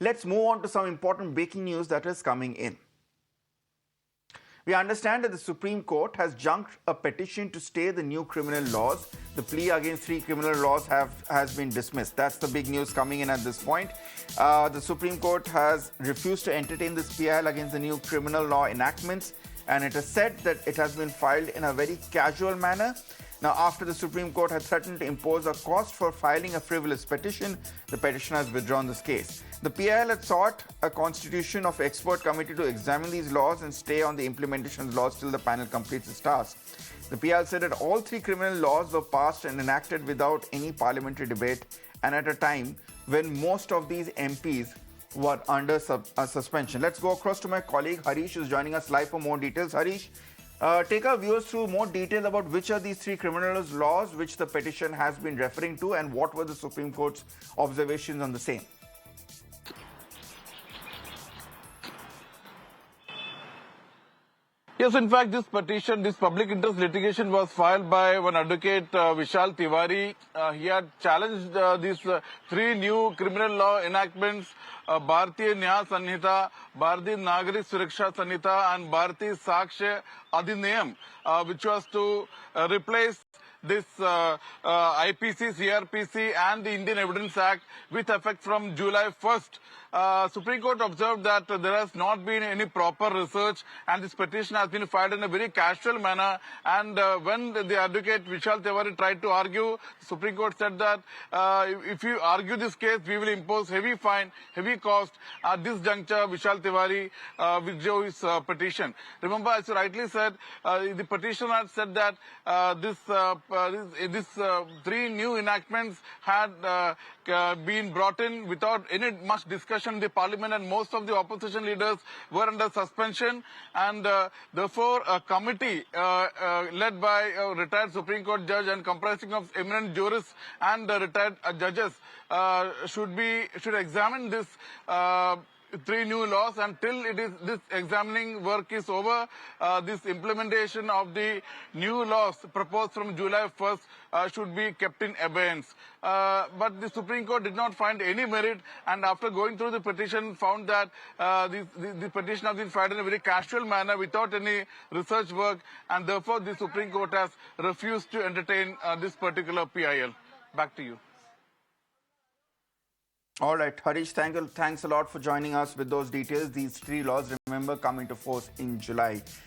Let's move on to some important breaking news that is coming in. We understand that the Supreme Court has junked a petition to stay the new criminal laws. The plea against 3 criminal laws has been dismissed. That's the big news coming in at this point. The Supreme Court has refused to entertain this PIL against the new criminal law enactments, and it has said that it has been filed in a very casual manner. Now, after the Supreme Court had threatened to impose a cost for filing a frivolous petition, the petitioner has withdrawn this case. The PIL had sought a constitution of expert committee to examine these laws and stay on the implementation of the laws till the panel completes its task. The PIL said that all 3 criminal laws were passed and enacted without any parliamentary debate and at a time when most of these MPs were under suspension. Let's go across to my colleague Harish, who's joining us live for more details. Harish, take our viewers through more details about which are these 3 criminal laws which the petition has been referring to and what were the Supreme Court's observations on the same. Yes, in fact, this petition, this public interest litigation was filed by one advocate, Vishal Tiwari. He had challenged these 3 new criminal law enactments, Bharatiya Nyaya Sanhita, Bharatiya Nagarik Suraksha Sanhita and Bharatiya Sakshya Adhiniyam, which was to replace this IPC, CRPC and the Indian Evidence Act with effect from July 1st. Supreme Court observed that there has not been any proper research and this petition has been filed in a very casual manner, and when the advocate Vishal Tiwari tried to argue, the Supreme Court said that if you argue this case, we will impose heavy fine, heavy cost. At this juncture, Vishal Tiwari withdrew his petition. Remember, as you rightly said, the petitioner had said that these 3 new enactments had been brought in without any much discussion in the parliament, and most of the opposition leaders were under suspension, and therefore a committee led by a retired Supreme Court judge and comprising of eminent jurists and retired judges should examine this 3 new laws, and till this examining work is over, this implementation of the new laws proposed from July 1st should be kept in abeyance. But the Supreme Court did not find any merit, and after going through the petition found that the petition has been filed in a very casual manner without any research work, and therefore the Supreme Court has refused to entertain this particular PIL. Back to you. All right, Harish, thanks a lot for joining us with those details. These 3 laws, remember, come into force in July.